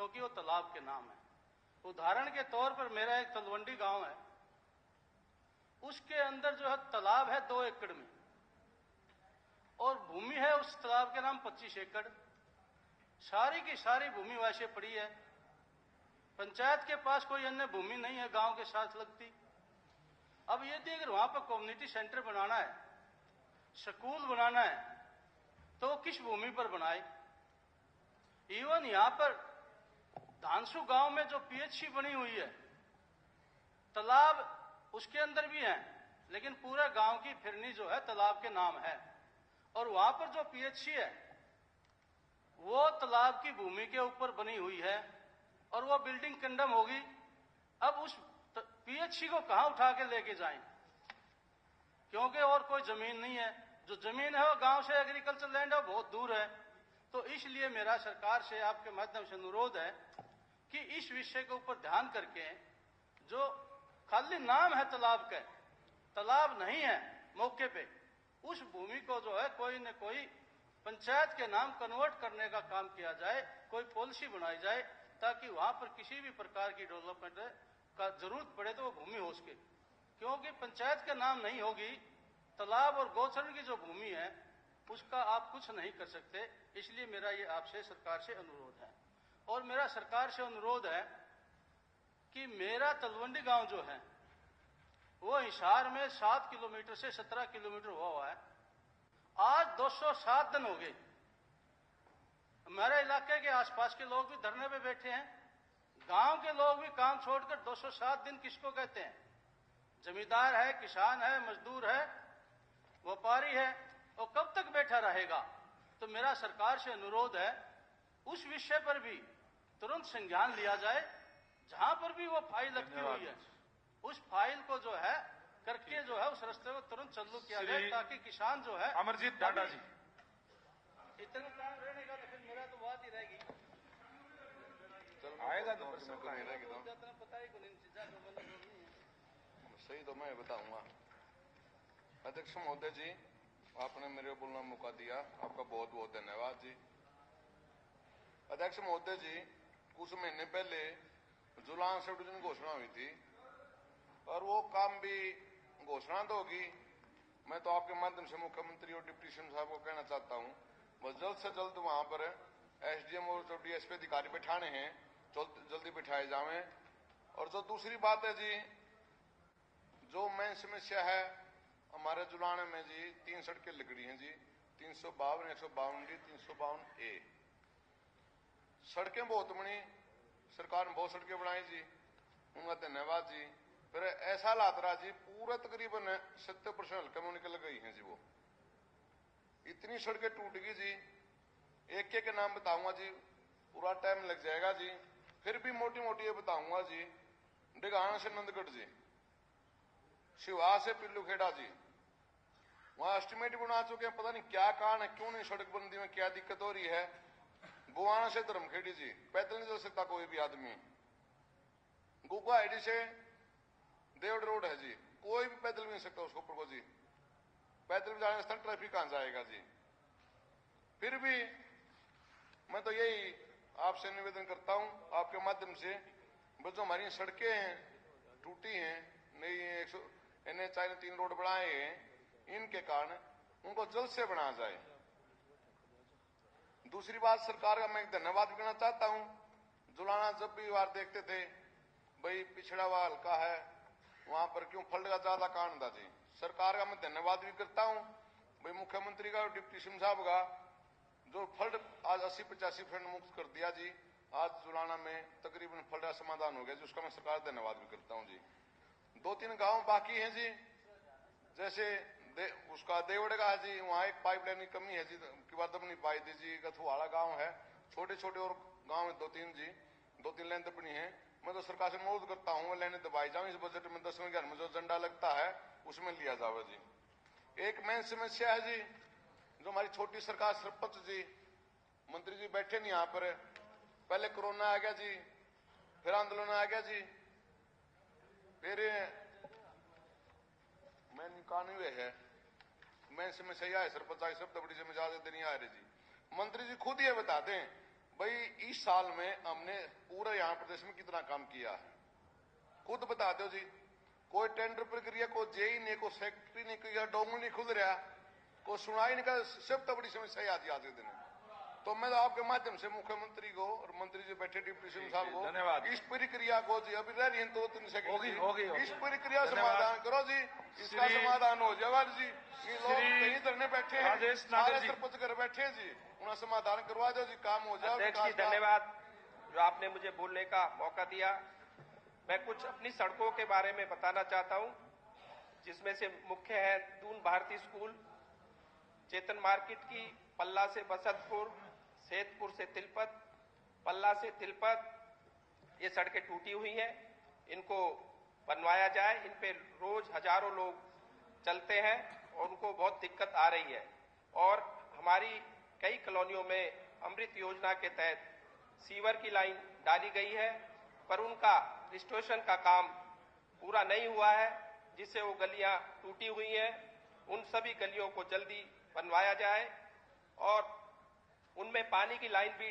क्योंकि वो तालाब के नाम है। उदाहरण के तौर पर मेरा एक तलवंडी गांव है, उसके अंदर जो है तालाब है 2 एकड़ में, और भूमि है उस तालाब के नाम 25 एकड़। सारी की सारी भूमि वैसे पड़ी है, पंचायत के पास कोई अन्य भूमि नहीं है गांव के साथ लगती। अब यदि अगर वहां पर कम्युनिटी सेंटर बनाना है, स्कूल बनाना है, तो किस भूमि पर बनाए? इवन यहां पर धानसू गांव में जो पीएचसी बनी हुई है, तालाब उसके अंदर भी है, लेकिन पूरा गांव की फिरनी जो है तालाब के नाम है, और वहां पर जो पीएचसी है वो तालाब की भूमि के ऊपर बनी हुई है, और वो बिल्डिंग कंडम होगी। अब उस पीएचसी को कहां उठा के लेके जाएं, क्योंकि और कोई जमीन नहीं है। जो जमीन है वो गांव से एग्रीकल्चर लैंड है, बहुत दूर है। तो इसलिए मेरा सरकार से आपके माध्यम से अनुरोध है कि इस विषय के ऊपर ध्यान करके, जो खाली नाम है तालाब का, तालाब नहीं है मौके पे, उस भूमि को जो है कोई न कोई पंचायत के नाम कन्वर्ट करने का काम किया जाए, कोई पॉलिसी बनाई जाए, ताकि वहां पर किसी भी प्रकार की डेवलपमेंट का जरूरत पड़े तो वो भूमि हो सके। क्योंकि पंचायत के नाम नहीं होगी, तालाब और गौचरण की जो भूमि है उसका आप कुछ नहीं कर सकते। इसलिए मेरा ये आपसे सरकार से अनुरोध है, और मेरा सरकार से अनुरोध है कि मेरा तलवंडी गांव जो है वो हिसार में 7 किलोमीटर से 17 किलोमीटर हुआ है। आज 207 दिन हो गए। हमारे इलाके के आसपास के लोग भी धरने पे बैठे हैं, गांव के लोग भी काम छोड़कर 207 दिन किसको कहते हैं? जमींदार है, किसान है, मजदूर है, व्यापारी है, और कब तक बैठा रहेगा? तो मेरा सरकार से अनुरोध है उस विषय पर भी तुरंत संज्ञान लिया जाए। जहां पर भी वो फाइल लगती हुई है उस फाइल को जो है करके जो है उस रास्ते को तुरंत चालू किया जाए, ताकि किसान जो है। अमरजीत डाडा जी, इतना टाइम रहने का तो फिर मेरा तो बात ही रहेगी। आएगा तो रहेगी तो पता ही नहीं चीजा जो बंद नहीं है। सही तो मैं बताऊंगा। अध्यक्ष महोदय जी, आपने मेरे को बोलना मौका दिया, आपका बहुत बहुत धन्यवाद जी। अध्यक्ष महोदय जी, कुछ महीने पहले जुलान सब डिवीजन घोषणा हुई थी, और वो काम भी घोषणा तो होगी। मैं तो आपके माध्यम से मुख्यमंत्री और डिप्टी सीएम साहब को कहना चाहता हूं, बस जल्द से जल्द वहां पर एसडीएम और जो डीएसपी अधिकारी बैठाने हैं जल्दी बैठाए जावें। और जो दूसरी बात है जी, जो मेन समस्या है हमारे जुलाने में जी, 3 सड़कें लिगड़ी हैं जी, 352, 152 डी, 352 ए। सड़कें बहुत बनी, सरकार ने बहुत सड़कें बनाई जी, उनका धन्यवाद जी। फिर ऐसा हालात रहा जी, पूरा तकरीबन 70% हल्के में निकल गई हैं जी। वो इतनी सड़कें टूट गई जी, एक एक नाम बताऊंगा जी, पूरा टाइम लग जाएगा जी। फिर भी मोटी मोटी ये बताऊंगा जी। डिगाना से नंदगढ़ जी, शिवा से पिल्लूखेड़ा जी, वहां एस्टिमेट बना चुके हैं, पता नहीं क्या कारण है, क्यों नहीं सड़क बंदी में क्या दिक्कत हो रही है। बुआना से धर्मखेड़ी जी, पैदल नहीं चल सकता कोई भी आदमी। गुगा आईडी से देवड़ रोड है जी, कोई भी पैदल भी नहीं सकता उसको ऊपर को जी, पैदल जाने से ट्रैफिक कहां जाएगा जी। फिर भी मैं तो यही आपसे निवेदन करता हूं आपके माध्यम से, बस जो हमारी सड़कें हैं टूटी हैं, नई NH 3 रोड बनाए हैं, इनके कारण उनको जल्द से बनाया जाए। दूसरी बात, सरकार का मैं एक धन्यवाद भी करना चाहता हूं। जुलाना जब भी बार देखते थे भाई पिछड़ा हुआ हल्का है, वहां पर क्यों फंड का ज्यादा कारण था जी। सरकार का मैं धन्यवाद भी करता हूं भाई, मुख्यमंत्री का और डिप्टी सीएम साहब का, जो फंड आज 80-85% मुक्त कर दिया जी। आज जुलाना में तकरीबन फंड का समाधान हो गया जी, उसका मैं सरकार का धन्यवाद भी करता हूं जी। 2-3 गांव बाकी हैं जी, जैसे उसका देवड़ का है जी, वहां एक पाइपलाइन की कमी है जी, की बात नहीं पाई थी जी। गथुवाड़ा गांव है, छोटे छोटे और गांव है 2-3 जी, 2-3 लाइन दबनी है। मैं तो सरकार से अनुरोध करता हूं लाइने दबाई जाओ, इस बजट में 10वें घर में जो झंडा लगता है उसमें लिया जावे जी। एक मेन समस्या है जी, जो हमारी छोटी सरकार सरपंच जी, मंत्री जी बैठे नहीं यहां पर। पहले कोरोना आ गया जी, फिर आंदोलन आ गया जी, फिर मैं कानून है मैं समस्या है सरपंच आई सब बड़ी जिम्मेदारी नहीं आ रही जी। मंत्री जी खुद ये बता दें भाई इस साल में हमने पूरा यहाँ प्रदेश में कितना काम किया है, खुद बता दो जी। कोई टेंडर प्रक्रिया को जेई ने, को सेक्रेटरी ने किया, डोंगल नहीं खुद रहा, को सुनाई नहीं का, सब तो बड़ी समस्या आज के दिन। तो मैं तो आपके माध्यम से मुख्यमंत्री को और मंत्री जो बैठे डिप्टी सीएम साहब को, धन्यवाद। इस प्रक्रिया को जी अभी रह रही है 2-3 सेकंड, होगी। इस प्रक्रिया समाधान करो जी, इसका समाधान हो जाएगा जी। ये लोग कहीं धरने बैठे हैं, सारे सरपंच घर बैठे हैं जी, उन्हें समाधान करवा दो जी, काम हो जाए। अध्यक्ष जी धन्यवाद जो आपने मुझे बोलने का मौका दिया। मैं कुछ अपनी सड़कों के बारे में बताना चाहता हूं, जिसमें से मुख्य है दून भारती स्कूल, चेतन मार्केट की, पल्ला से बसंतपुर, सेतपुर से तिलपत, पल्ला से तिलपत, ये सड़कें टूटी हुई हैं, इनको बनवाया जाए। इन पे रोज हजारों लोग चलते हैं और उनको बहुत दिक्कत आ रही है। और हमारी कई कॉलोनियों में अमृत योजना के तहत सीवर की लाइन डाली गई है, पर उनका रिस्टोरेशन का काम पूरा नहीं हुआ है, जिससे वो गलियां टूटी हुई हैं। उन सभी गलियों को जल्दी बनवाया जाए। और उनमें पानी की लाइन भी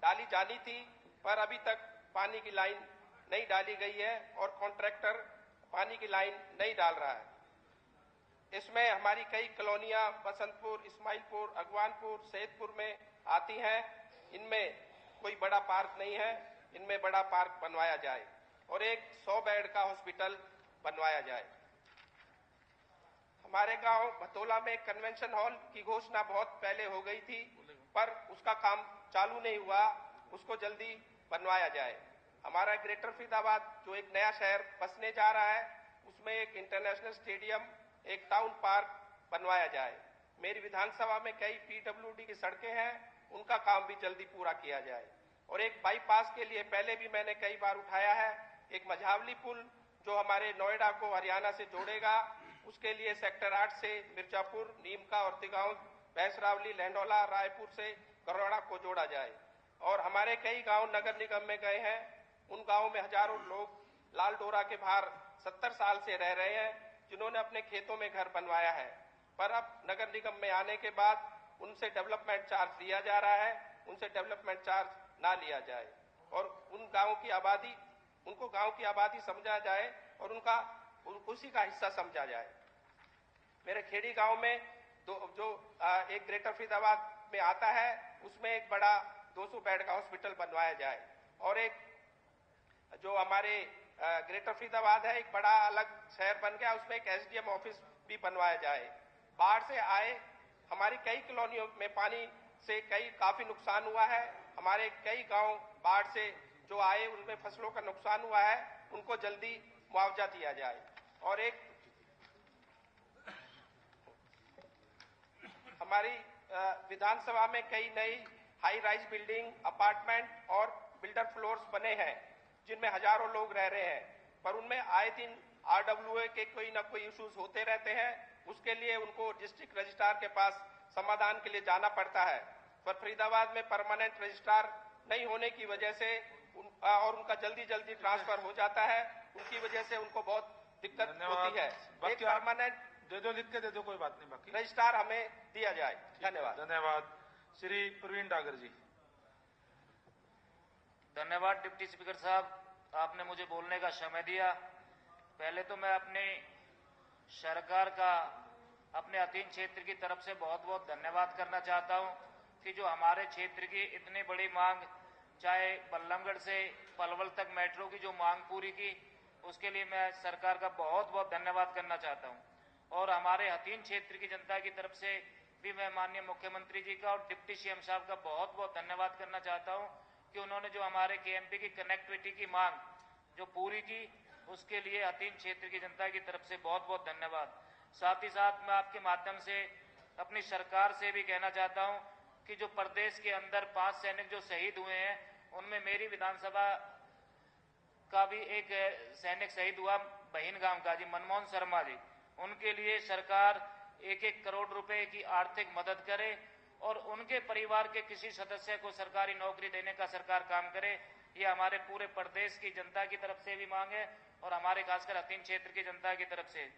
डाली जानी थी, पर अभी तक पानी की लाइन नहीं डाली गई है और कॉन्ट्रैक्टर पानी की लाइन नहीं डाल रहा है। इसमें हमारी कई कॉलोनियां बसंतपुर, इस्माइलपुर, अगवानपुर, सैदपुर में आती हैं। इनमें कोई बड़ा पार्क नहीं है, इनमें बड़ा पार्क बनवाया जाए और एक 100 बेड का हॉस्पिटल बनवाया जाए। हमारे गांव भतोला में कन्वेंशन हॉल की घोषणा बहुत पहले हो गई थी, पर उसका काम चालू नहीं हुआ, उसको जल्दी बनवाया जाए। हमारा ग्रेटर फरीदाबाद जो एक नया शहर बसने जा रहा है, उसमें एक इंटरनेशनल स्टेडियम, एक टाउन पार्क बनवाया जाए। मेरी विधानसभा में कई पीडब्ल्यूडी की सड़कें हैं, उनका काम भी जल्दी पूरा किया जाए। और एक बाईपास के लिए पहले भी मैंने कई बार उठाया है, एक मझावली पुल जो हमारे नोएडा को हरियाणा से जोड़ेगा, उसके लिए सेक्टर 8 से मिर्जापुर, नीमका और तिगांव, भैंसरावली, लहंडोला, रायपुर से करोड़ा को जोड़ा जाए। और हमारे कई गांव नगर निगम में गए हैं, उन गांवों में हजारों लोग लाल डोरा के बाहर 70 साल से रह रहे हैं, जिन्होंने अपने खेतों में घर बनवाया है, पर अब नगर निगम में आने के बाद उनसे डेवलपमेंट चार्ज लिया जा रहा है, उनसे डेवलपमेंट चार्ज ना लिया जाए और उन गांवों की आबादी, उनको गांव की आबादी समझा जाए और उनका उसी का हिस्सा समझा जाए। मेरे खेड़ी गांव में एक ग्रेटर फरीदाबाद में आता है, उसमें एक बड़ा 200 बेड का हॉस्पिटल बनवाया जाए। और एक जो हमारे ग्रेटर फरीदाबाद है, एक बड़ा अलग शहर बन गया, उसमें एक एसडीएम ऑफिस भी बनवाया जाए। बाढ़ से आए हमारी कई कॉलोनियों में पानी से काफी नुकसान हुआ है। हमारे कई गांव बाढ़ से जो आए उनमें फसलों का नुकसान हुआ है, उनको जल्दी मुआवजा दिया जाए। और एक हमारी विधानसभा में कई नई हाई राइज बिल्डिंग, अपार्टमेंट और बिल्डर फ्लोर्स बने हैं, जिनमें हजारों लोग रह रहे हैं, पर उनमें आए दिन आरडब्ल्यूए के कोई ना कोई इश्यूज होते रहते हैं। उसके लिए उनको डिस्ट्रिक्ट रजिस्ट्रार के पास समाधान के लिए जाना पड़ता है, पर फरीदाबाद में परमानेंट रजिस्ट्रार नहीं होने की वजह से और उनका जल्दी ट्रांसफर हो जाता है, उनकी वजह से उनको बहुत दिक्कत होती है। एक परमानेंट दे दो, लिख के दे दो, कोई बात नहीं, बाकी रजिस्ट्रार हमें दिया जाए। धन्यवाद। धन्यवाद। श्री प्रवीण डागर जी। धन्यवाद डिप्टी स्पीकर साहब, आपने मुझे बोलने का समय दिया। पहले तो मैं अपने सरकार का अपने अधीन क्षेत्र की तरफ से बहुत बहुत धन्यवाद करना चाहता हूं कि जो हमारे क्षेत्र की इतनी बड़ी मांग, चाहे बल्लमगढ़ से पलवल तक मेट्रो की जो मांग पूरी की, उसके लिए मैं सरकार का बहुत बहुत धन्यवाद करना चाहता हूं। और हमारे हथीन क्षेत्र की जनता की तरफ से भी मैं माननीय मुख्यमंत्री जी का और डिप्टी सीएम साहब का बहुत बहुत धन्यवाद करना चाहता हूं कि उन्होंने जो हमारे केएमपी की कनेक्टिविटी की मांग जो पूरी की, उसके लिए हथीन क्षेत्र की जनता की तरफ से बहुत बहुत धन्यवाद। साथ ही साथ मैं आपके माध्यम से अपनी सरकार से भी कहना चाहता हूं कि जो प्रदेश के अंदर 5 सैनिक जो शहीद हुए हैं, उनमें मेरी विधानसभा का भी एक सैनिक शहीद हुआ, बहिन गांव का जी, मनमोहन शर्मा जी। उनके लिए सरकार 1-1 करोड़ रुपए की आर्थिक मदद करे और उनके परिवार के किसी सदस्य को सरकारी नौकरी देने का सरकार काम करे। ये हमारे पूरे प्रदेश की जनता की तरफ से भी मांग है और हमारे खासकर हथीन क्षेत्र की जनता की तरफ से।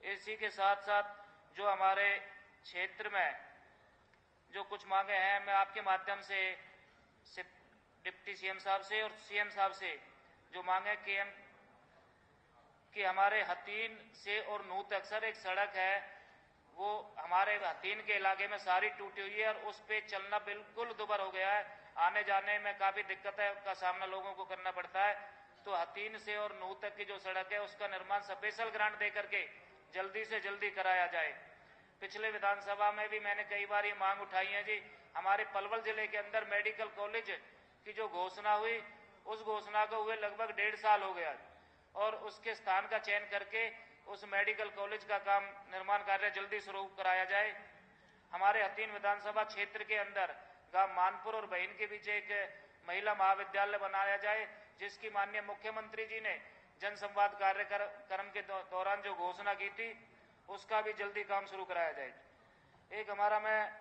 इसी के साथ साथ जो हमारे क्षेत्र में जो कुछ मांगे हैं, मैं आपके माध्यम से डिप्टी सीएम साहब से और सीएम साहब से जो मांगे कि हमारे हथीन से और नूह तक सर एक सड़क है, वो हमारे हथीन के इलाके में सारी टूटी हुई है और उस पे चलना बिल्कुल दुभर हो गया है। आने जाने में काफी दिक्कत का सामना लोगों को करना पड़ता है। तो हथीन से और नूह तक की जो सड़क है उसका निर्माण स्पेशल ग्रांट दे करके जल्दी से जल्दी कराया जाए। पिछले विधानसभा में भी मैंने कई बार ये मांग उठाई है जी। हमारे पलवल जिले के अंदर मेडिकल कॉलेज की जो घोषणा हुई, उस घोषणा को हुए लगभग 1.5 साल हो गया और उसके स्थान का चयन करके उस मेडिकल कॉलेज का काम निर्माण कार्य जल्दी शुरू कराया जाए। हमारे हथीन विधानसभा क्षेत्र के अंदर गांव मानपुर और बहीन के बीच एक महिला महाविद्यालय बनाया जाए, जिसकी माननीय मुख्यमंत्री जी ने जनसंवाद कार्यक्रम के दौरान जो घोषणा की थी, उसका भी जल्दी काम शुरू कराया जाए। एक हमारा मैं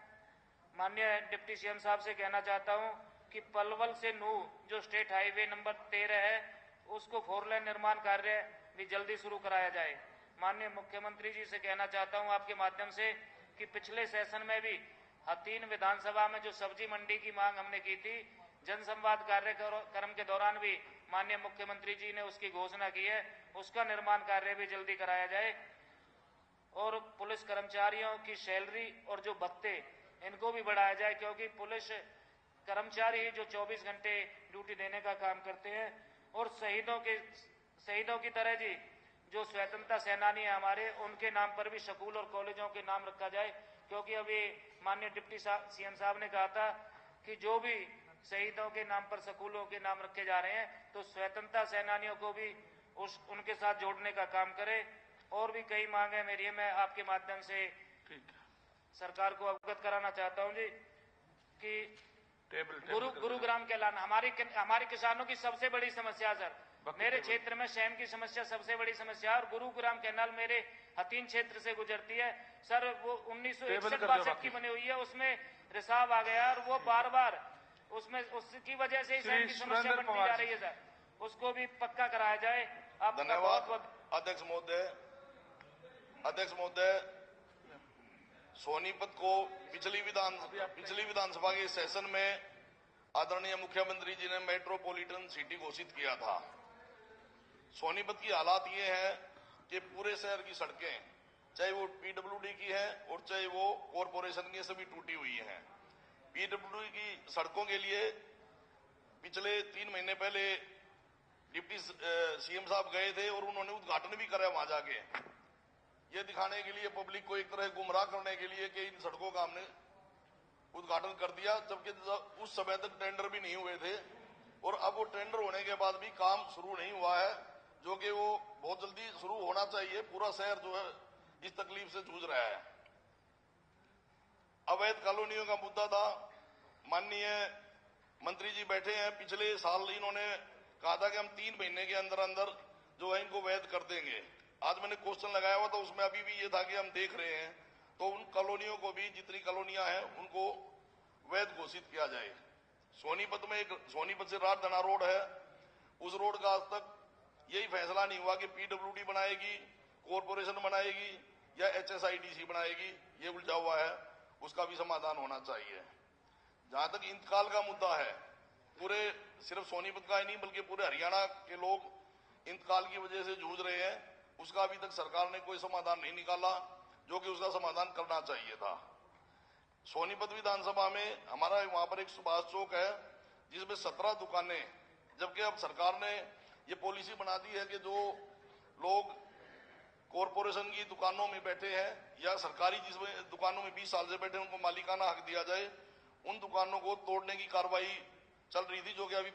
माननीय डिप्टी सीएम साहब से कहना चाहता हूं कि पलवल से नूह जो स्टेट हाईवे नंबर 13 है, उसको 4 लेन निर्माण कार्य भी जल्दी शुरू कराया जाए। माननीय मुख्यमंत्री जी से कहना चाहता हूं आपके माध्यम से कि पिछले सेशन में भी हथीन विधानसभा में जो सब्जी मंडी की मांग हमने की थी, जनसंवाद कार्यक्रम के दौरान भी माननीय मुख्यमंत्री जी ने उसकी घोषणा की है, उसका निर्माण कार्य भी जल्दी कराया जाए। और पुलिस कर्मचारियों की सैलरी और जो भत्ते, इनको भी बढ़ाया जाए, क्योंकि पुलिस कर्मचारी ही जो 24 घंटे ड्यूटी देने का काम करते हैं। और शहीदों की तरह जी जो स्वतंत्रता सेनानी है हमारे, उनके नाम पर भी स्कूल और कॉलेजों के नाम रखा जाए, क्योंकि अभी माननीय डिप्टी सीएम साहब ने कहा था कि जो भी शहीदों के नाम पर स्कूलों के नाम रखे जा रहे हैं, तो स्वतंत्रता सेनानियों को भी उनके साथ जोड़ने का काम करे। और भी कई मांगे मेरी है, मैं आपके माध्यम से सरकार को अवगत कराना चाहता हूं जी कि गुरुग्राम के लाना हमारे किसानों की सबसे बड़ी समस्या सर। मेरे क्षेत्र में शहम की समस्या सबसे बड़ी समस्या, और गुरुग्राम कैनाल मेरे हथीन क्षेत्र से गुजरती है सर। वो 1961-62 की बनी हुई है, उसमें रिसाव आ गया और वो बार उसकी वजह से ही शहम की समस्या बनती जा रही है सर। उसको भी पक्का कराया जाए। आपका धन्यवाद अध्यक्ष महोदय। सोनीपत को पिछली विधानसभा के सेशन में आदरणीय मुख्यमंत्री जी ने मेट्रोपॉलिटन सिटी घोषित किया था। सोनीपत की हालात ये है कि पूरे शहर की सड़कें, चाहे वो पीडब्ल्यूडी की है और चाहे वो कॉरपोरेशन की, सभी टूटी हुई हैं। पीडब्ल्यूडी की सड़कों के लिए पिछले 3 महीने पहले डिप्टी सीएम साहब गए थे और उन्होंने उद्घाटन भी करा वहां जाके, ये दिखाने के लिए, पब्लिक को एक तरह गुमराह करने के लिए कि इन सड़कों का हमने उद्घाटन कर दिया, जबकि उस समय तक टेंडर भी नहीं हुए थे। और अब वो टेंडर होने के बाद भी काम शुरू नहीं हुआ है, जो कि वो बहुत जल्दी शुरू होना चाहिए। पूरा शहर जो है इस तकलीफ से जूझ रहा है। अवैध कॉलोनियों का मुद्दा था, माननीय मंत्री जी बैठे हैं, पिछले साल इन्होंने कहा था कि हम 3 महीने के अंदर अंदर जो है इनको वैध कर देंगे। आज मैंने क्वेश्चन लगाया हुआ था, उसमें अभी भी ये था कि हम देख रहे हैं, तो उन कॉलोनियों को भी, जितनी कॉलोनियां हैं उनको वैध घोषित किया जाए। सोनीपत से राजधना रोड है, उस रोड का आज तक यही फैसला नहीं हुआ कि पीडब्ल्यूडी बनाएगी, कॉरपोरेशन बनाएगी या HSIDC बनाएगी, ये उलझा हुआ है, उसका भी समाधान होना चाहिए। जहां तक इंतकाल का मुद्दा है, पूरे सिर्फ सोनीपत का ही नहीं बल्कि पूरे हरियाणा के लोग इंतकाल की वजह से जूझ रहे हैं, उसका अभी तक सरकार ने कोई समाधान नहीं निकाला, जो कि उसका समाधान करना चाहिए था। सोनीपत विधानसभा में हमारा वहां पर एक सुभाष चौक है जिसमें 17 दुकानें, जबकि अब सरकार ने ये पॉलिसी बना दी है कि जो लोग कॉरपोरेशन की दुकानों में बैठे हैं या सरकारी जिसमें दुकानों में 20 साल से बैठे हैं, उनको मालिकाना हक दिया जाए। उन दुकानों को तोड़ने की कार्रवाई चल रही थी, जो कि अभी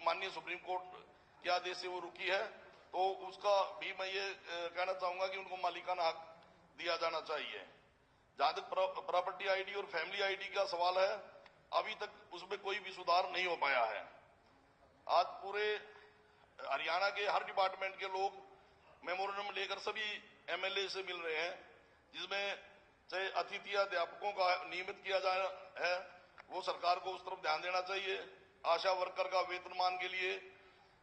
माननीय सुप्रीम कोर्ट के आदेश से वो रुकी है। तो उसका भी मैं ये कहना चाहूंगा कि उनको मालिकाना हक दिया जाना चाहिए। जहां तक प्रॉपर्टी आईडी और फैमिली आईडी का सवाल है, अभी तक उसमें कोई भी सुधार नहीं हो पाया है। आज पूरे हरियाणा के हर डिपार्टमेंट के लोग मेमोरेंडम लेकर सभी MLA से मिल रहे हैं, जिसमें चाहे अतिथि अध्यापकों का नियमित किया जाना है, वो सरकार को उस तरफ ध्यान देना चाहिए। आशा वर्कर का वेतनमान के लिए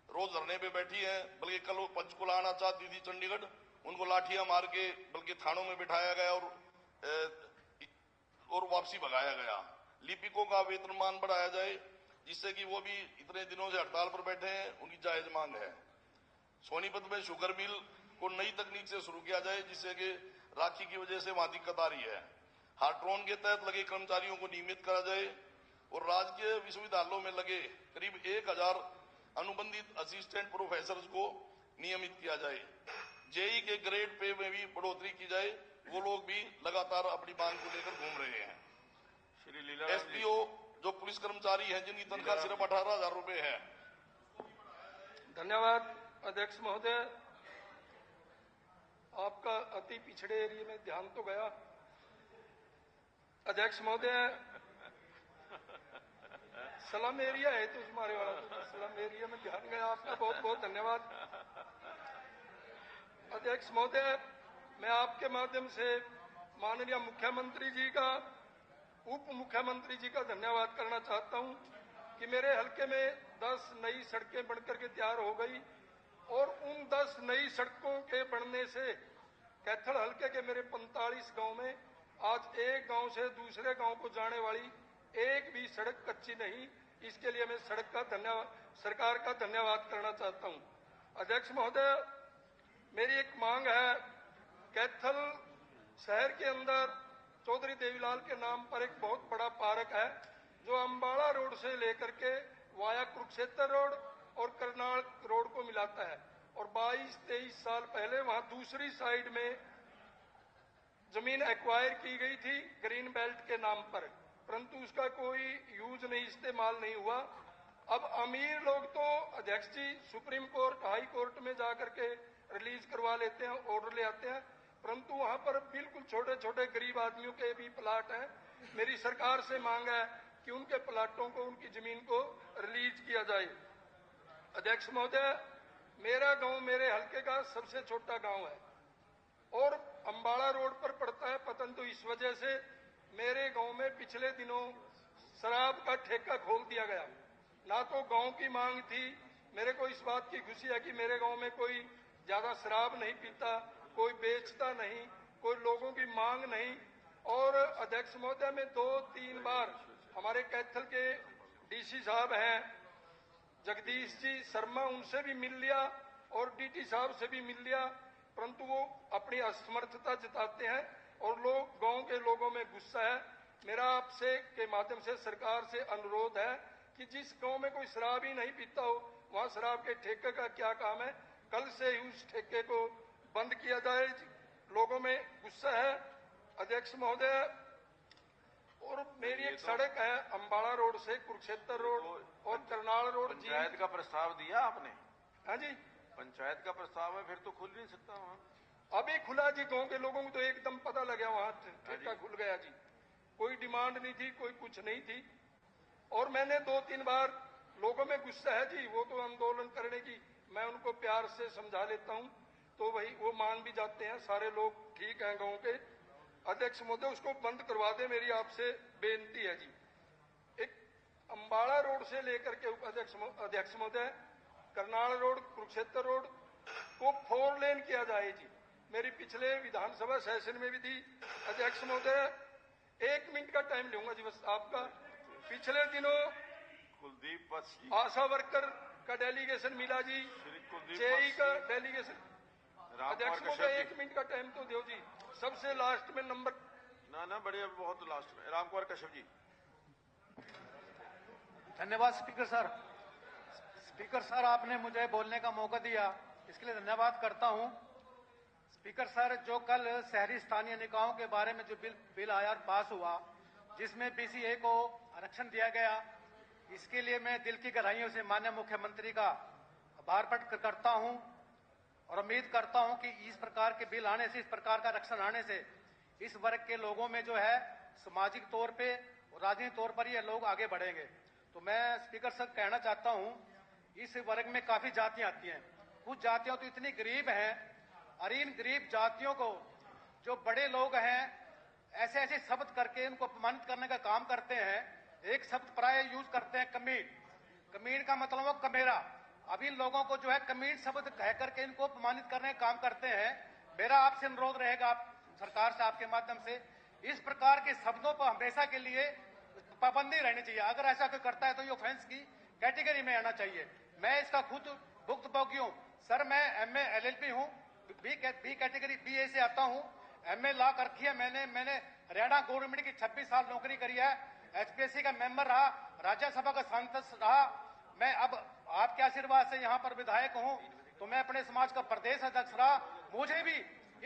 रोज धरने पे बैठी है, बल्कि कल वो पंचकुला आना चाहती थी चंडीगढ़, उनको लाठियां मार के बल्कि थानों में बिठाया गया और वापसी भगाया गया। लिपिकों का वेतनमान बढ़ाया जाए, जिससे कि वो भी इतने दिनों से हड़ताल पर बैठे हैं, उनकी जायज मांग है। सोनीपत में शुगर मिल को नई तकनीक से शुरू किया जाए, जिससे कि राखी की वजह से वहां दिक्कत आ रही है। हार्ट्रॉन के तहत लगे कर्मचारियों को नियमित करा जाए और राजकीय विश्वविद्यालयों में लगे करीब 1000 अनुबंधित असिस्टेंट प्रोफेसर को नियमित किया जाए। जेई के ग्रेड पे में भी बढ़ोतरी की जाए। वो लोग भी लगातार अपनी मांग को लेकर घूम रहे हैं। श्री लीला एसपीओ जो पुलिस कर्मचारी हैं, जिनकी तनख्वाह सिर्फ 18,000 रुपए है। धन्यवाद अध्यक्ष महोदय। आपका अति पिछड़े एरिया में ध्यान तो गया। अध्यक्ष महोदय, स्लम एरिया है तो तुम्हारे वाला, तो स्लम एरिया में ध्यान गया आपका, बहुत बहुत धन्यवाद। अध्यक्ष महोदय, मैं आपके माध्यम से माननीय मुख्यमंत्री जी का, उप मुख्यमंत्री जी का धन्यवाद करना चाहता हूं कि मेरे हलके में 10 नई सड़कें बनकर के तैयार हो गई और उन 10 नई सड़कों के बनने से कैथल हलके के मेरे 45 गांव में आज एक गांव से दूसरे गांव को जाने वाली एक भी सड़क कच्ची नहीं। इसके लिए मैं सरकार का धन्यवाद करना चाहता हूं। अध्यक्ष महोदय, मेरी एक मांग है, कैथल शहर के अंदर चौधरी देवीलाल के नाम पर एक बहुत बड़ा पार्क है जो अंबाला रोड से लेकर के वाया कुरुक्षेत्र रोड और करनाल रोड को मिलाता है और 22-23 साल पहले वहां दूसरी साइड में जमीन एक्वायर की गई थी ग्रीन बेल्ट के नाम पर, परंतु उसका कोई यूज नहीं, इस्तेमाल नहीं हुआ। अब अमीर लोग तो अध्यक्ष जी सुप्रीम कोर्ट, हाई कोर्ट में जाकर के रिलीज करवा लेते हैं, ऑर्डर ले आते हैं, परंतु वहां पर बिल्कुल छोटे छोटे गरीब आदमियों के भी प्लाट हैं। मेरी सरकार से मांग है कि उनके प्लाटों को, उनकी जमीन को रिलीज किया जाए। अध्यक्ष महोदय, मेरा गांव मेरे हलके का सबसे छोटा गांव है और अंबाला रोड पर पड़ता है। पतन तो इस वजह से मेरे गांव में पिछले दिनों शराब का ठेका खोल दिया गया। ना तो गांव की मांग थी, मेरे को इस बात की खुशी है कि मेरे गांव में कोई ज्यादा शराब नहीं पीता, कोई बेचता नहीं, कोई लोगों की मांग नहीं। और अध्यक्ष महोदय, में 2-3 बार हमारे कैथल के डीसी साहब हैं जगदीश जी शर्मा, उनसे भी मिल लिया और डीटी साहब से भी मिल लिया, परंतु वो अपनी असमर्थता जताते हैं और गांव के लोगों में गुस्सा है। मेरा आपसे के माध्यम से सरकार से अनुरोध है कि जिस गांव में कोई शराब ही नहीं पीता हो, वहां शराब के ठेके का क्या काम है? कल से ही उस ठेके को बंद किया जाए। लोगों में गुस्सा है। अध्यक्ष महोदय, और मेरी एक सड़क है अंबाला रोड से कुरुक्षेत्र रोड और करनाल रोड। पंचायत का प्रस्ताव दिया आपने? हाँ जी, पंचायत का प्रस्ताव है, फिर तो खुल नहीं सकता वहाँ। अभी खुला जी, गांव के लोगों को तो एकदम पता लग गया, वहां ठेका खुल गया जी। कोई डिमांड नहीं थी, कोई कुछ नहीं थी। और मैंने 2-3 बार, लोगों में गुस्सा है जी, वो तो आंदोलन करने की, मैं उनको प्यार से समझा लेता हूं तो वही वो मान भी जाते हैं, सारे लोग ठीक हैं गांव के। अध्यक्ष महोदय, उसको बंद करवा दे, मेरी आपसे बेनती है जी। एक अंबाला रोड से लेकर के अध्यक्ष महोदय करनाल रोड, कुरुक्षेत्र रोड को 4 लेन किया जाए जी। मेरी पिछले विधानसभा सेशन में भी थी। अध्यक्ष महोदय, 1 मिनट का टाइम लूंगा जी बस आपका। पिछले दिनों कुलदीप वत्स आशा वर्कर का डेलीगेशन मिला जी, जेई का डेलीगेशन। अध्यक्ष महोदय, 1 मिनट का टाइम तो दो जी। सबसे लास्ट में नंबर ना बढ़िया, बहुत लास्ट में रामकुमार कश्यप जी। धन्यवाद स्पीकर सर। स्पीकर सर, आपने मुझे बोलने का मौका दिया, इसके लिए धन्यवाद करता हूं। स्पीकर सर, जो कल शहरी स्थानीय निकायों के बारे में जो बिल आया और पास हुआ, जिसमें बीसीए को आरक्षण दिया गया, इसके लिए मैं दिल की गहराइयों से माननीय मुख्यमंत्री का आभार प्रकट करता हूं और उम्मीद करता हूं कि इस प्रकार के बिल आने से, इस प्रकार का आरक्षण आने से इस वर्ग के लोगों में जो है सामाजिक तौर पे और राजनीतिक तौर पर ये लोग आगे बढ़ेंगे। तो मैं स्पीकर सर कहना चाहता हूं, इस वर्ग में काफी जातियां आती हैं, कुछ जातियां तो इतनी गरीब हैं और इन गरीब जातियों को जो बड़े लोग हैं ऐसे ऐसे शब्द करके इनको अपमानित करने का काम करते हैं। एक शब्द प्राय यूज करते हैं कमीन। कमीन का मतलब हो कमेरा। अब इन लोगों को जो है कमीन शब्द कह करके इनको अपमानित करने का काम करते हैं। मेरा आपसे अनुरोध रहेगा, आप सरकार से आपके माध्यम से इस प्रकार के शब्दों पर हमेशा के लिए पाबंदी रहनी चाहिए। अगर ऐसा कोई करता है तो ये ऑफेंस की कैटेगरी में आना चाहिए। मैं इसका खुद भुक्तभोगी हूँ सर। मैं MA LLB हूँ, बी कैटेगरी BA से आता हूँ। MA लॉ कर रखी है मैंने हरियाणा गवर्नमेंट की 26 साल नौकरी करी है। HPSC का मेंबर रहा, राज्यसभा का सांसद रहा। मैं अब आपके आशीर्वाद से यहाँ पर विधायक हूँ, तो मैं अपने समाज का प्रदेश अध्यक्ष रहा। मुझे भी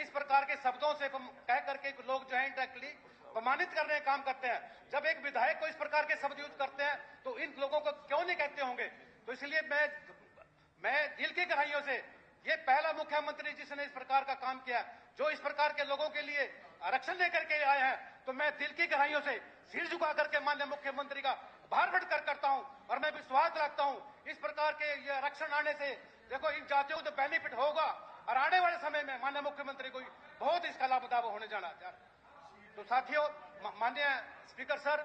इस प्रकार के शब्दों से कह करके लोग जो है इंडायरेक्टली अपमानित करने का काम करते हैं। जब एक विधायक को इस प्रकार के शब्द यूज करते हैं तो इन लोगों को क्यों नहीं कहते होंगे। तो इसलिए मैं दिल की गहराइयों से, ये पहला मुख्यमंत्री जिसने इस प्रकार का काम किया, जो इस प्रकार के लोगों के लिए आरक्षण लेकर के आए हैं, तो मैं दिल की गहराइयों से सिर झुका करके माननीय मुख्यमंत्री का आभार बढ़कर करता हूं। और मैं विश्वास रखता हूं इस प्रकार के ये आरक्षण आने से देखो इन जातियों को तो बेनिफिट होगा, और आने वाले समय में माननीय मुख्यमंत्री को बहुत इसका लाभ होने जाना है। तो साथियों, माननीय स्पीकर सर,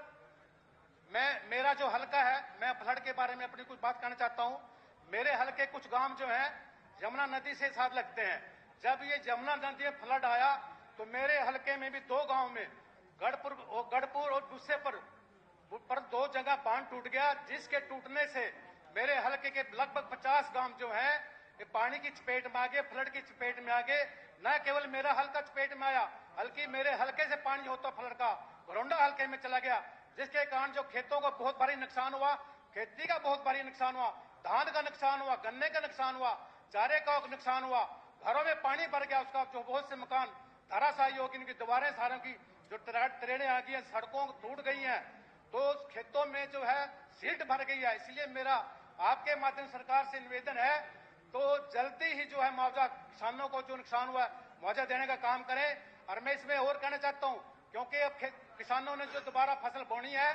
मेरा जो हलका है, मैं फ्लड के बारे में अपनी कुछ बात कहना चाहता हूं। मेरे हलके कुछ गांव जो हैं यमुना नदी से साथ लगते हैं। जब ये यमुना नदी में फ्लड आया तो मेरे हलके में भी 2 गांव में गढ़पुर और गुस्से पर 2 जगह बांध टूट गया, जिसके टूटने से मेरे हलके के लगभग 50 गांव जो हैं ये पानी की चपेट में आ गए, फ्लड की चपेट में आ गए। न केवल मेरा हलका चपेट में आया, बल्कि मेरे हलके से पानी होता फ्लड का घरौंडा हलके में चला गया, जिसके कारण जो खेतों को बहुत भारी नुकसान हुआ, खेती का बहुत भारी नुकसान हुआ, धान का नुकसान हुआ, गन्ने का नुकसान हुआ, चारे का नुकसान हुआ, घरों में पानी भर गया, उसका जो बहुत से मकान धराशायी हो गई, इनकी दीवारें सारों की जो ट्रेनें आ गई हैं, सड़कों टूट गई हैं, तो खेतों में जो है सिल्ट भर गई है। इसलिए मेरा आपके माध्यम सरकार से निवेदन है, तो जल्दी ही जो है मुआवजा किसानों को जो नुकसान हुआ है मुआवजा देने का काम करें। और मैं इसमें और कहना चाहता हूं, क्योंकि अब किसानों ने जो दोबारा फसल बोनी है,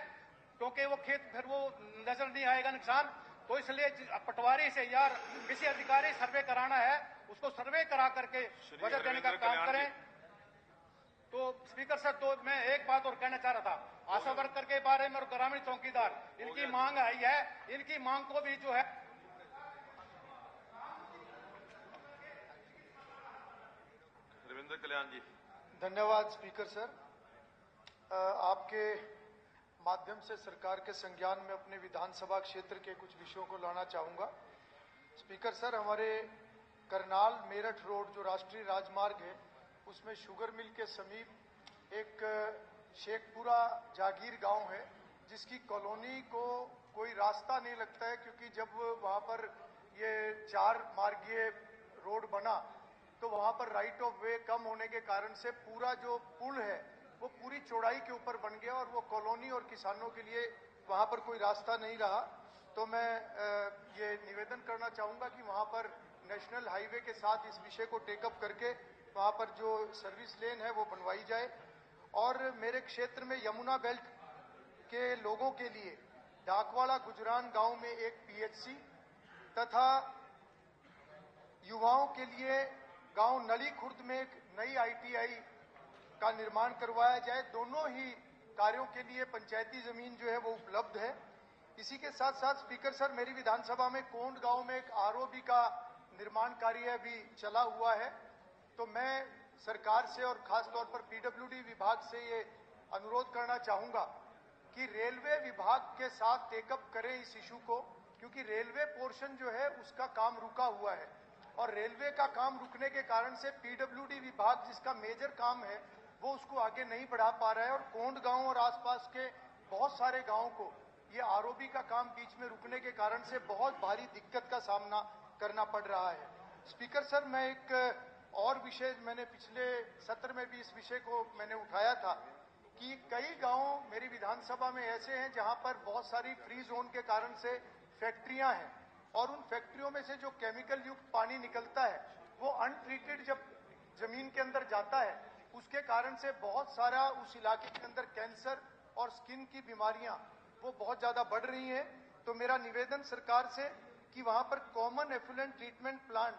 क्योंकि वो खेत फिर वो नजर नहीं आएगा नुकसान, तो इसलिए पटवारी से या किसी अधिकारी सर्वे कराना है, उसको सर्वे करा करके वजह देने का काम करें। तो स्पीकर सर, तो मैं एक बात और कहना चाह रहा था, आशा वर्कर के बारे में और ग्रामीण चौकीदार, इनकी मांग आई है, इनकी मांग को भी जो है रविंद्र कल्याण जी। धन्यवाद स्पीकर सर। आपके माध्यम से सरकार के संज्ञान में अपने विधानसभा क्षेत्र के कुछ विषयों को लाना चाहूंगा। स्पीकर सर, हमारे करनाल मेरठ रोड जो राष्ट्रीय राजमार्ग है, उसमें शुगर मिल के समीप एक शेखपुरा जागीर गांव है, जिसकी कॉलोनी को कोई रास्ता नहीं लगता है, क्योंकि जब वहां पर ये 4 मार्गीय रोड बना तो वहां पर राइट ऑफ वे कम होने के कारण से पूरा जो पुल है वो पूरी चौड़ाई के ऊपर बन गया, और वो कॉलोनी और किसानों के लिए वहां पर कोई रास्ता नहीं रहा। तो मैं ये निवेदन करना चाहूंगा कि वहां पर नेशनल हाईवे के साथ इस विषय को टेकअप करके वहां पर जो सर्विस लेन है वो बनवाई जाए। और मेरे क्षेत्र में यमुना बेल्ट के लोगों के लिए डाकवाड़ा गुजरान गांव में एक PHC तथा युवाओं के लिए गांव नली खुर्द में एक नई ITI का निर्माण करवाया जाए। दोनों ही कार्यों के लिए पंचायती जमीन जो है वो उपलब्ध है। इसी के साथ साथ स्पीकर सर, मेरी विधानसभा में कोंड गांव में एक ROB का निर्माण कार्य भी चला हुआ है। तो मैं सरकार से और खास तौर पर PWD विभाग से ये अनुरोध करना चाहूंगा कि रेलवे विभाग के साथ टेकअप करें इस इशू को, क्योंकि रेलवे पोर्शन जो है उसका काम रुका हुआ है, और रेलवे का काम रुकने के कारण से PWD विभाग जिसका मेजर काम है वो उसको आगे नहीं बढ़ा पा रहा है, और कोंड गांव और आसपास के बहुत सारे गांवों को ये ROB का काम बीच में रुकने के कारण से बहुत भारी दिक्कत का सामना करना पड़ रहा है। स्पीकर सर, मैं एक और विषय, मैंने पिछले सत्र में भी इस विषय को मैंने उठाया था कि कई गांव मेरी विधानसभा में ऐसे हैं जहां पर बहुत सारी फ्री जोन के कारण से फैक्ट्रियां हैं, और उन फैक्ट्रियों में से जो केमिकल युक्त पानी निकलता है वो अनट्रीटेड जब जमीन के अंदर जाता है, उसके कारण से बहुत सारा उस इलाके के अंदर कैंसर और स्किन की बीमारियां वो बहुत ज्यादा बढ़ रही हैं। तो मेरा निवेदन सरकार से कि वहां पर कॉमन एफ्लुएंट ट्रीटमेंट प्लांट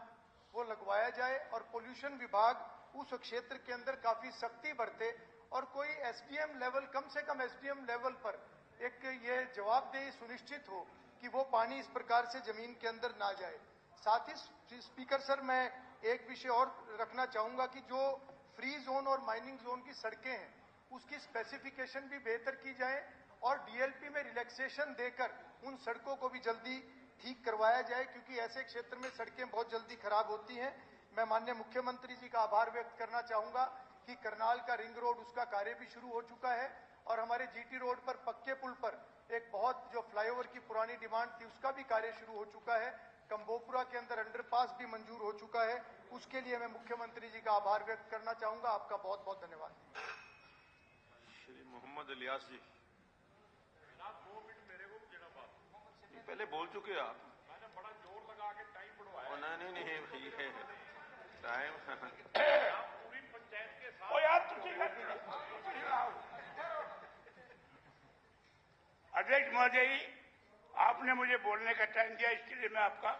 वो लगवाया जाए, और पोल्यूशन विभाग उस क्षेत्र के अंदर काफी सख्ती बरते, और कोई SDM लेवल, कम से कम SDM लेवल पर एक ये जवाबदेही सुनिश्चित हो कि वो पानी इस प्रकार से जमीन के अंदर ना जाए। साथ ही स्पीकर सर, मैं एक विषय और रखना चाहूंगा कि जो फ्री जोन और माइनिंग जोन की सड़कें हैं उसकी स्पेसिफिकेशन भी बेहतर की जाए, और डीएलपी में रिलैक्सेशन देकर उन सड़कों को भी जल्दी ठीक करवाया जाए, क्योंकि ऐसे क्षेत्र में सड़कें बहुत जल्दी खराब होती हैं। मैं माननीय मुख्यमंत्री जी का आभार व्यक्त करना चाहूंगा कि करनाल का रिंग रोड, उसका कार्य भी शुरू हो चुका है और हमारे जीटी रोड पर पक्के पुल पर एक बहुत जो फ्लाईओवर की पुरानी डिमांड थी उसका भी कार्य शुरू हो चुका है। कंबोपुरा के अंदर अंडरपास भी मंजूर हो चुका है। उसके लिए मैं मुख्यमंत्री जी का आभार व्यक्त करना चाहूंगा। आपका बहुत बहुत धन्यवाद। श्री मोहम्मद इलियास जी, 2 मिनट मेरे को देना बात। पहले बोल चुके आप। मैंने बड़ा जोर लगा के टाइम बढ़वाया। नहीं भैया टाइम पूरी पंचायत के साथ। अध्यक्ष महोदय, आपने मुझे बोलने का टाइम दिया, इसके लिए मैं आपका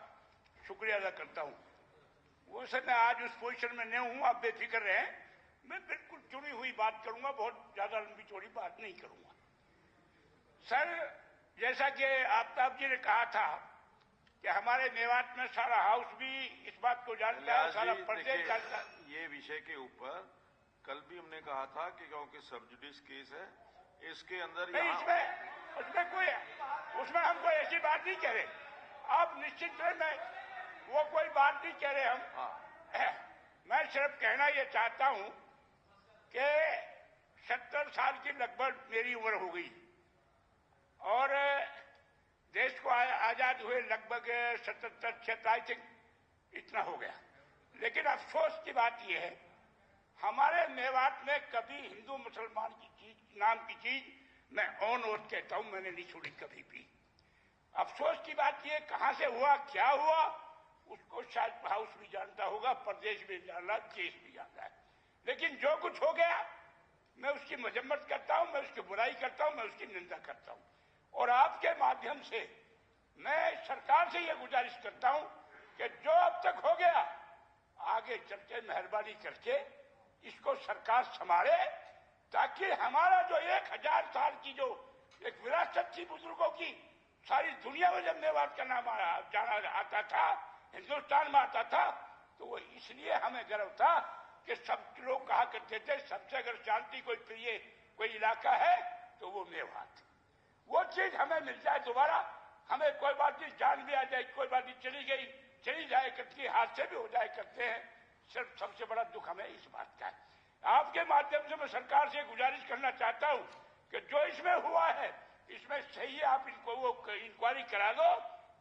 शुक्रिया अदा करता हूं। वो सर मैं आज उस पोजीशन में नहीं हूं, आप बेफिक्र रहें। मैं बिल्कुल चुनी हुई बात करूंगा, बहुत ज्यादा लंबी चौड़ी बात नहीं करूंगा। सर, जैसा कि आफ्ताब जी ने कहा था कि हमारे मेवात में सारा हाउस भी इस बात को जानता है, सारा प्रदेश जानता है। ये विषय के ऊपर कल भी हमने कहा था कि क्योंकि सब जुडिस केस है, इसके अंदर उसमें हम कोई ऐसी बात नहीं कह रहे। आप निश्चित रहे, वो कोई बात नहीं कह रहे हम। मैं सिर्फ कहना ये चाहता हूं कि 70 साल की लगभग मेरी उम्र हो गई और देश को आजाद हुए लगभग 77 आई थिंक इतना हो गया। लेकिन अफसोस की बात यह है, हमारे मेवात में कभी हिंदू मुसलमान की चीज नाम की चीज मैं ऑन ओथ कहता हूं, मैंने नहीं छोड़ी कभी भी। अफसोस की बात यह, कहां से हुआ, क्या हुआ, उसको शायद हाउस भी जानता होगा, प्रदेश भी जाना, देश भी जानता है। लेकिन जो कुछ हो गया, मैं उसकी मजम्मत करता हूं, मैं उसकी बुराई करता हूं, मैं उसकी निंदा करता हूं। और आपके माध्यम से मैं सरकार से यह गुजारिश करता हूं कि जो अब तक हो गया, आगे चल के मेहरबानी करके इसको सरकार संभाले, ताकि हमारा जो 1000 साल की जो एक विरासत थी बुजुर्गों की, सारी दुनिया में जब मेवात का नाम जाना आता था, हिंदुस्तान में आता था, तो वो इसलिए हमें गर्व था कि सब लोग कहा करते थे सबसे अगर शांति कोई प्रिय कोई इलाका है तो वो मेवात। वो चीज हमें मिल जाए दोबारा, हमें कोई बात नहीं, जान भी आ जाए, कोई बात नहीं, चली गई चली जाए करती, हादसे भी हो जाए करते हैं। सिर्फ सबसे बड़ा दुख हमें इस बात का है। आपके माध्यम से मैं सरकार से गुजारिश करना चाहता हूं कि जो इसमें हुआ है, इसमें सही है, आप इनको वो इंक्वायरी करा दो,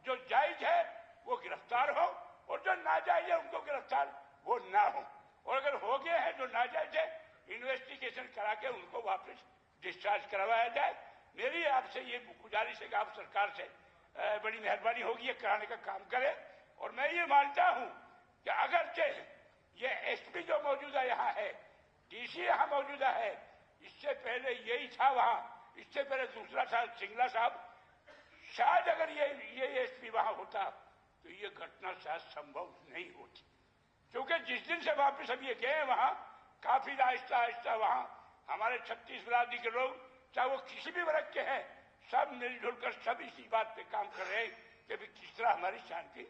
जो जायज है वो गिरफ्तार हो और जो नाजायज है उनको गिरफ्तार वो ना हो, और अगर हो गए हैं जो नाजायज है, इन्वेस्टिगेशन करा के उनको वापस डिस्चार्ज करवाया जाए। मेरी आपसे ये गुजारिश है कि आप सरकार से बड़ी मेहरबानी होगी, ये कराने का काम करें। और मैं ये मानता हूं कि अगरचे ये एसपी जो मौजूदा यहाँ है, डीसी यहाँ मौजूदा है, इससे पहले यही था वहां, इससे पहले दूसरा था सिंगला साहब, शायद अगर ये एसपी वहां होता तो ये घटना शायद संभव नहीं होती। क्योंकि जिस दिन से वापस हम ये गए वहां, काफी आहिस्ता आहिस्ता वहां हमारे 36 बिरादरी के लोग, चाहे वो किसी भी वर्ग के हैं, सब मिलजुल कर सब इसी बात पे काम कर रहे हैं कि भी किस तरह हमारी शांति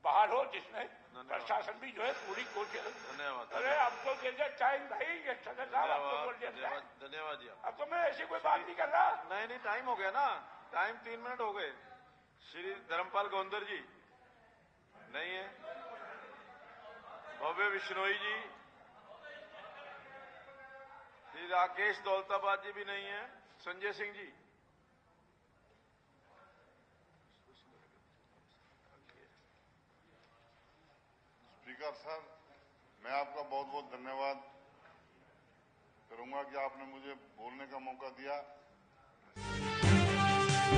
बहाल हो, जिसमें प्रशासन भी जो है पूरी कोशिश। धन्यवाद। अरे अब तो दे दे टाइम भाई, ये सदर साहब अब तो बोल दिया। धन्यवाद जी। अब तो मैं ऐसी कोई बात नहीं कर रहा। नहीं टाइम हो गया ना, टाइम 3 मिनट हो गए। श्री धर्मपाल गोंदर जी नहीं है, भव्य बिश्नोई जी, श्री राकेश दौलताबाद जी भी नहीं है, संजय सिंह जी। स्पीकर साहब, मैं आपका बहुत बहुत धन्यवाद करूंगा कि आपने मुझे बोलने का मौका दिया।